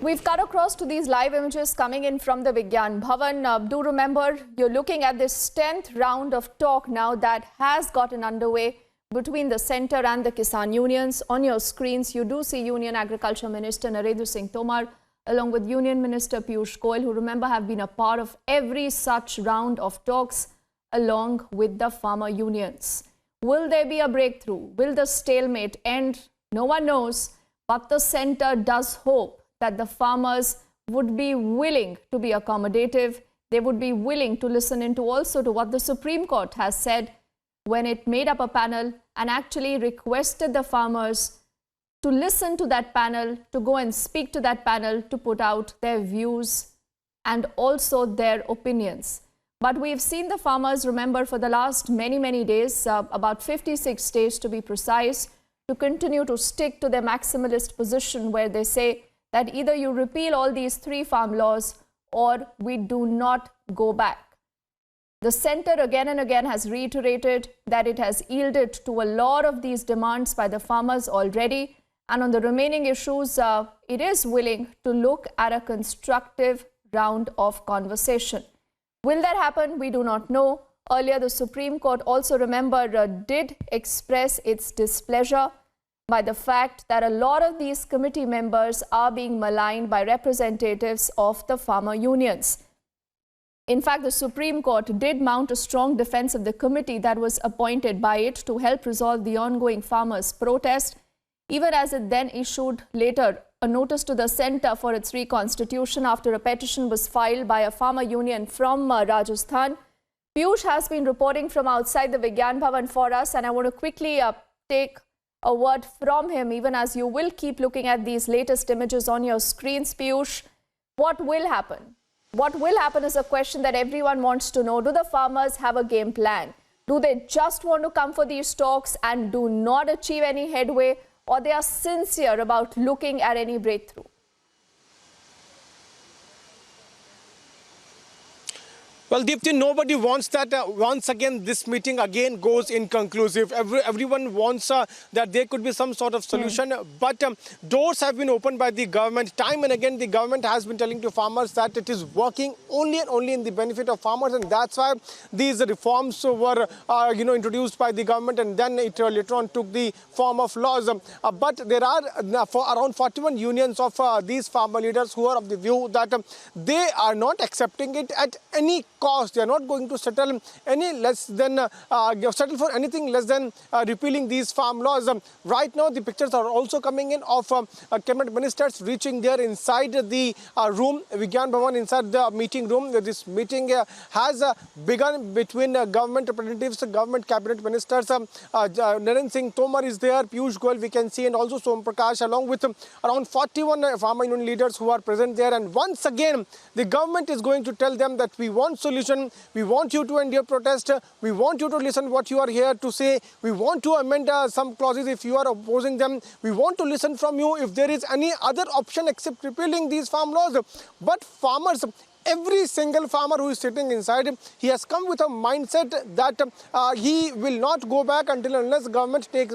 We've cut across to these live images coming in from the Vigyan Bhavan. Do remember, you're looking at this 10th round of talk now that has gotten underway between the centre and the Kisan unions. On your screens, you do see Union Agriculture Minister Narendra Singh Tomar along with Union Minister Piyush Goyal, who remember have been a part of every such round of talks along with the farmer unions. Will there be a breakthrough? Will the stalemate end? No one knows, but the centre does hope that the farmers would be willing to be accommodative. They would be willing to listen into also to what the Supreme Court has said when it made up a panel and actually requested the farmers to listen to that panel, to go and speak to that panel, to put out their views and also their opinions. But we've seen the farmers, remember, for the last many days, about 56 days to be precise, to continue to stick to their maximalist position where they say that either you repeal all these 3 farm laws or we do not go back. The centre again and again has reiterated that it has yielded to a lot of these demands by the farmers already, and on the remaining issues, it is willing to look at a constructive round of conversation. Will that happen? We do not know. Earlier, the Supreme Court also, remember, did express its displeasure by the fact that a lot of these committee members are being maligned by representatives of the farmer unions. In fact, the Supreme Court did mount a strong defense of the committee that was appointed by it to help resolve the ongoing farmers' protest, even as it then issued later a notice to the centre for its reconstitution after a petition was filed by a farmer union from Rajasthan. Piyush has been reporting from outside the Vigyan Bhavan for us, and I want to quickly take a word from him, even as you will keep looking at these latest images on your screens. Piyush, what will happen? What will happen is a question that everyone wants to know. Do the farmers have a game plan? Do they just want to come for these talks and do not achieve any headway, or they are sincere about looking at any breakthrough? Well, Deepti, nobody wants that once again this meeting again goes inconclusive. Everyone wants that there could be some sort of solution. But doors have been opened by the government. Time and again, the government has been telling to farmers that it is working only and only in the benefit of farmers. And that's why these reforms were introduced by the government, and then it later on took the form of laws. But there are around 41 unions of these farmer leaders who are of the view that they are not accepting it at any cost. They are not going to settle any less than settle for anything less than repealing these farm laws. Right now, the pictures are also coming in of cabinet ministers reaching there inside the room, Vigyan Bhavan, inside the meeting room. This meeting has begun between government representatives, government cabinet ministers. Narendra Singh Tomar is there, Piyush Goyal we can see, and also Som Prakash, along with around 41 farmer union leaders who are present there. And once again, the government is going to tell them that we want solution, we want you to end your protest, we want you to listen what you are here to say, we want to amend some clauses if you are opposing them, we want to listen from you if there is any other option except repealing these farm laws. But farmers, every single farmer who is sitting inside, he has come with a mindset that he will not go back until unless government takes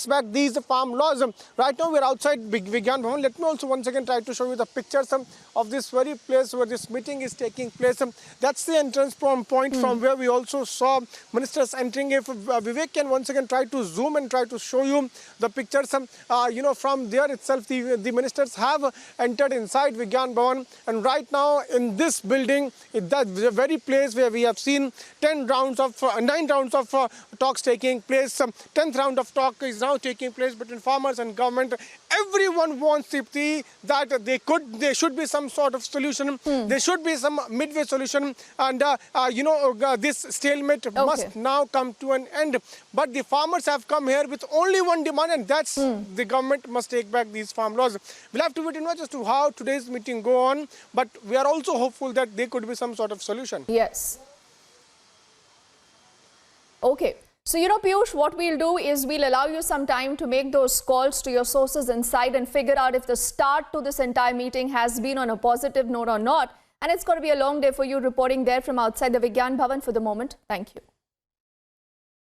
back these farm laws. Right now we are outside Vigyan Bhavan. Let me also once again try to show you the pictures of this very place where this meeting is taking place. That's the entrance point from where we also saw ministers entering. If Vivek can once again try to zoom and try to show you the pictures, from there itself the ministers have entered inside Vigyan Bhavan, and right now in this building, that's the very place where we have seen 9 rounds of talks taking place. 10th round of talk is now taking place between farmers and government. Everyone wants, Deepti, that there should be some sort of solution. There should be some midway solution, and this stalemate must now come to an end. But the farmers have come here with only one demand, and that's the government must take back these farm laws. We'll have to wait and watch as to how today's meeting go on, but we are also hopeful that there could be some sort of solution. Yes. Okay. So, Piyush, what we'll do is we'll allow you some time to make those calls to your sources inside and figure out if the start to this entire meeting has been on a positive note or not. And it's going to be a long day for you reporting there from outside the Vigyan Bhavan for the moment. Thank you.